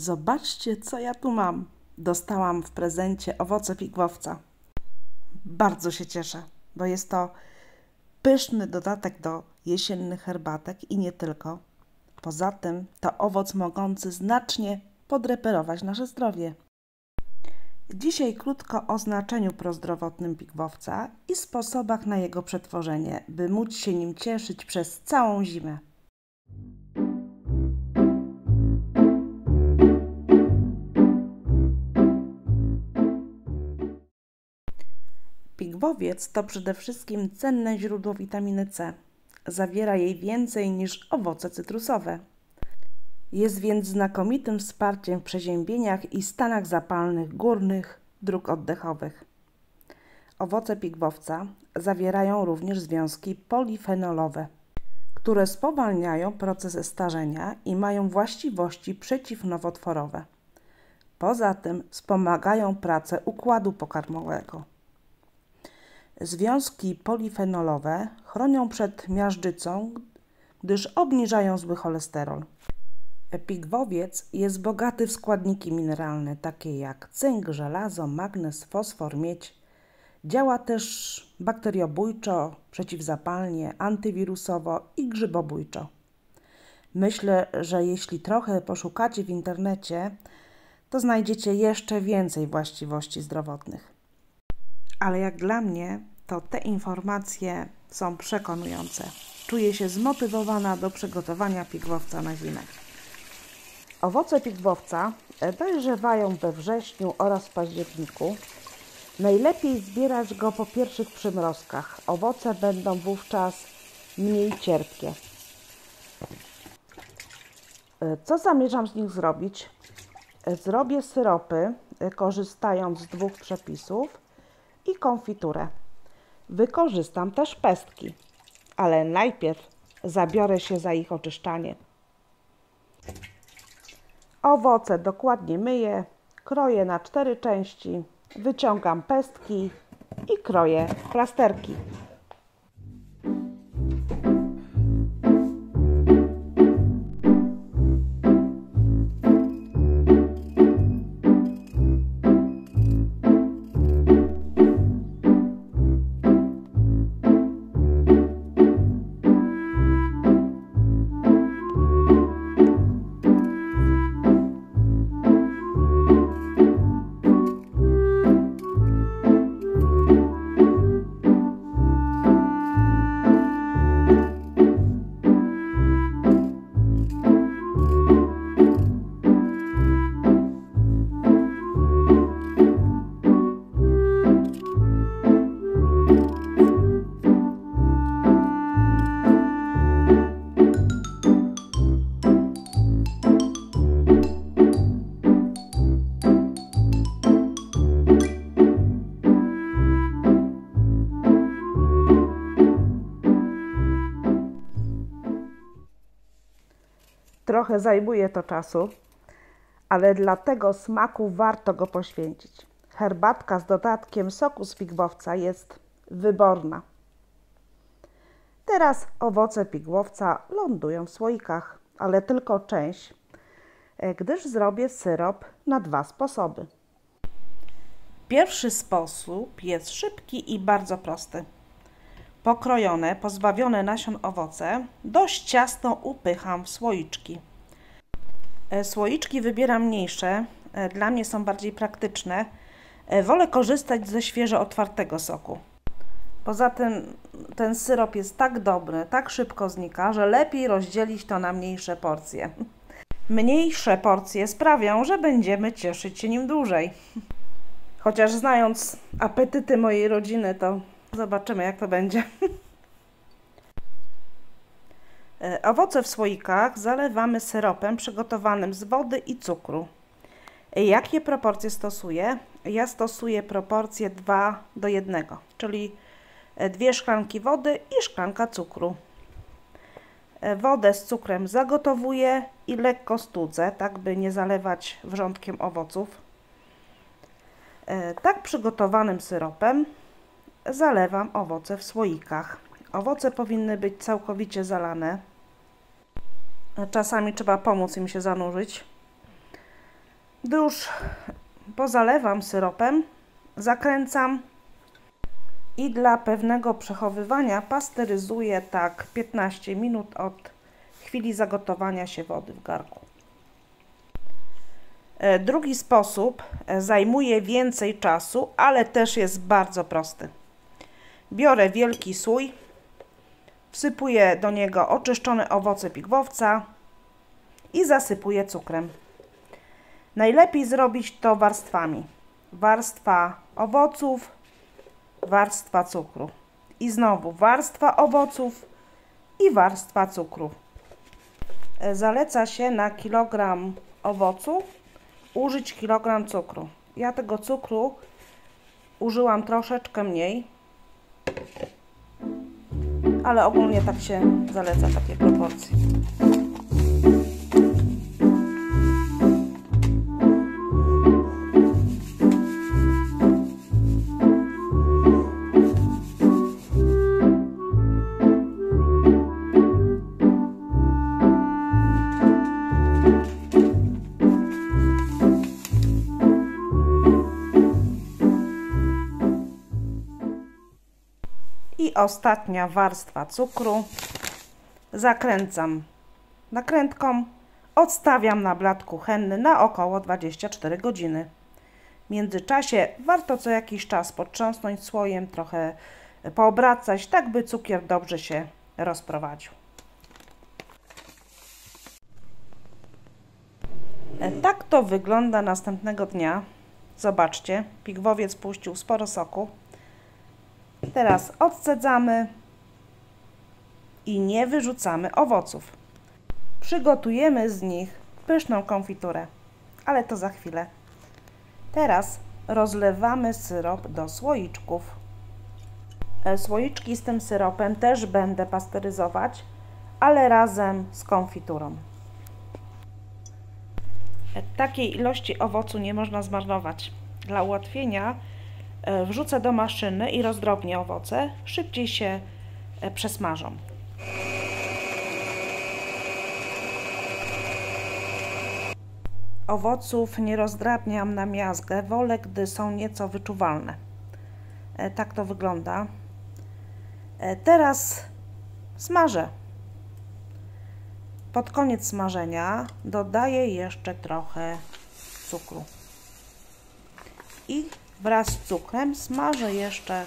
Zobaczcie, co ja tu mam. Dostałam w prezencie owoce pigwowca. Bardzo się cieszę, bo jest to pyszny dodatek do jesiennych herbatek i nie tylko. Poza tym to owoc mogący znacznie podreperować nasze zdrowie. Dzisiaj krótko o znaczeniu prozdrowotnym pigwowca i sposobach na jego przetworzenie, by móc się nim cieszyć przez całą zimę. Pigwowiec to przede wszystkim cenne źródło witaminy C. Zawiera jej więcej niż owoce cytrusowe. Jest więc znakomitym wsparciem w przeziębieniach i stanach zapalnych górnych dróg oddechowych. Owoce pigwowca zawierają również związki polifenolowe, które spowalniają proces starzenia i mają właściwości przeciwnowotworowe. Poza tym wspomagają pracę układu pokarmowego. Związki polifenolowe chronią przed miażdżycą, gdyż obniżają zły cholesterol. Pigwowiec jest bogaty w składniki mineralne, takie jak cynk, żelazo, magnez, fosfor, miedź. Działa też bakteriobójczo, przeciwzapalnie, antywirusowo i grzybobójczo. Myślę, że jeśli trochę poszukacie w internecie, to znajdziecie jeszcze więcej właściwości zdrowotnych. Ale jak dla mnie, to te informacje są przekonujące. Czuję się zmotywowana do przygotowania pigwowca na zimę. Owoce pigwowca dojrzewają we wrześniu oraz w październiku. Najlepiej zbierać go po pierwszych przymrozkach. Owoce będą wówczas mniej cierpkie. Co zamierzam z nich zrobić? Zrobię syropy, korzystając z dwóch przepisów, i konfiturę. Wykorzystam też pestki, ale najpierw zabiorę się za ich oczyszczanie. Owoce dokładnie myję, kroję na 4 części, wyciągam pestki i kroję plasterki. Trochę zajmuje to czasu, ale dla tego smaku warto go poświęcić. Herbatka z dodatkiem soku z pigwowca jest wyborna. Teraz owoce pigwowca lądują w słoikach, ale tylko część, gdyż zrobię syrop na 2 sposoby. Pierwszy sposób jest szybki i bardzo prosty. Pokrojone, pozbawione nasion owoce dość ciasno upycham w słoiczki. Słoiczki wybieram mniejsze, dla mnie są bardziej praktyczne. Wolę korzystać ze świeżo otwartego soku. Poza tym ten syrop jest tak dobry, tak szybko znika, że lepiej rozdzielić to na mniejsze porcje. Mniejsze porcje sprawią, że będziemy cieszyć się nim dłużej. Chociaż znając apetyty mojej rodziny, to zobaczymy, jak to będzie. Owoce w słoikach zalewamy syropem przygotowanym z wody i cukru. Jakie proporcje stosuję? Ja stosuję proporcję 2:1, czyli 2 szklanki wody i szklanka cukru. Wodę z cukrem zagotowuję i lekko studzę, tak by nie zalewać wrzątkiem owoców. Tak przygotowanym syropem zalewam owoce w słoikach. Owoce powinny być całkowicie zalane. Czasami trzeba pomóc im się zanurzyć. Gdy już pozalewam syropem, zakręcam i dla pewnego przechowywania pasteryzuję tak 15 minut od chwili zagotowania się wody w garnku. Drugi sposób zajmuje więcej czasu, ale też jest bardzo prosty. Biorę wielki słój, wsypuję do niego oczyszczone owoce pigwowca i zasypuję cukrem. Najlepiej zrobić to warstwami. Warstwa owoców, warstwa cukru. I znowu warstwa owoców i warstwa cukru. Zaleca się na kilogram owocu użyć kilogram cukru. Ja tego cukru użyłam troszeczkę mniej, ale ogólnie tak się zaleca takie proporcje. I ostatnia warstwa cukru. Zakręcam nakrętką, odstawiam na blat kuchenny na około 24 godziny. W międzyczasie warto co jakiś czas potrząsnąć słojem, trochę poobracać, tak by cukier dobrze się rozprowadził. Tak to wygląda następnego dnia. Zobaczcie, pigwowiec puścił sporo soku. Teraz odcedzamy i nie wyrzucamy owoców. Przygotujemy z nich pyszną konfiturę, ale to za chwilę. Teraz rozlewamy syrop do słoiczków. Słoiczki z tym syropem też będę pasteryzować, ale razem z konfiturą. Takiej ilości owocu nie można zmarnować. Dla ułatwienia wrzucę do maszyny i rozdrobnię owoce, szybciej się przesmażą. Owoców nie rozdrabniam na miazgę, wolę, gdy są nieco wyczuwalne. Tak to wygląda. Teraz smażę. Pod koniec smażenia dodaję jeszcze trochę cukru. I wraz z cukrem smażę jeszcze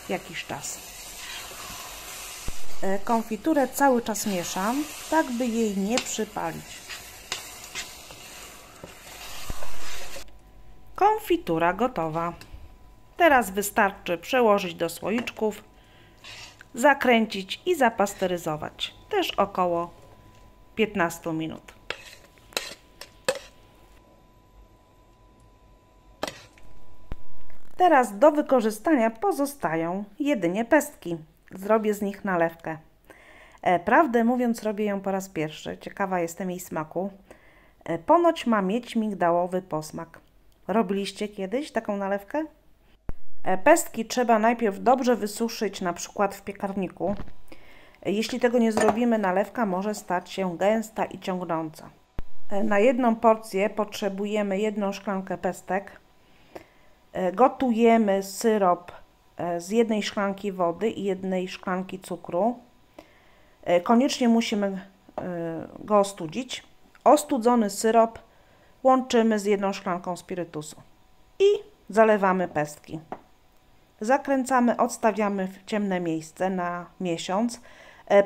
jakiś czas. Konfiturę cały czas mieszam, tak by jej nie przypalić. Konfitura gotowa. Teraz wystarczy przełożyć do słoiczków, zakręcić i zapasteryzować. Też około 15 minut. Teraz do wykorzystania pozostają jedynie pestki. Zrobię z nich nalewkę. Prawdę mówiąc, robię ją po raz pierwszy. Ciekawa jestem jej smaku. Ponoć ma mieć migdałowy posmak. Robiliście kiedyś taką nalewkę? Pestki trzeba najpierw dobrze wysuszyć, na przykład w piekarniku. Jeśli tego nie zrobimy, nalewka może stać się gęsta i ciągnąca. Na jedną porcję potrzebujemy 1 szklankę pestek. Gotujemy syrop z 1 szklanki wody i 1 szklanki cukru. Koniecznie musimy go ostudzić. Ostudzony syrop łączymy z 1 szklanką spirytusu i zalewamy pestki. Zakręcamy, odstawiamy w ciemne miejsce na miesiąc.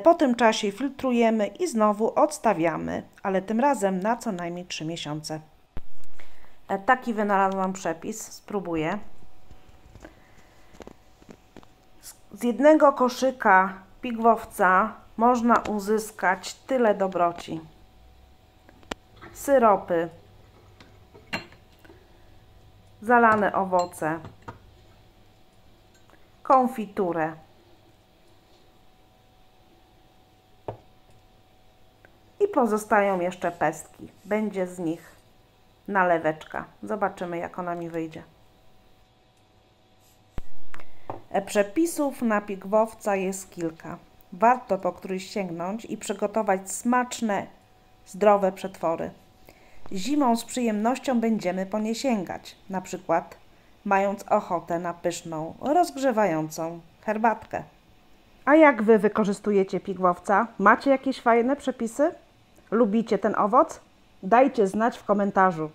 Po tym czasie filtrujemy i znowu odstawiamy, ale tym razem na co najmniej 3 miesiące. Taki wynalazłam przepis, spróbuję. Z 1 koszyka pigwowca można uzyskać tyle dobroci. Syropy, zalane owoce, konfiturę i pozostają jeszcze pestki. Będzie z nich naleweczka. Zobaczymy, jak ona mi wyjdzie. Przepisów na pigwowca jest kilka. Warto po któryś sięgnąć i przygotować smaczne, zdrowe przetwory. Zimą z przyjemnością będziemy po nie sięgać, na przykład mając ochotę na pyszną, rozgrzewającą herbatkę. A jak Wy wykorzystujecie pigwowca? Macie jakieś fajne przepisy? Lubicie ten owoc? Dajcie znać w komentarzu.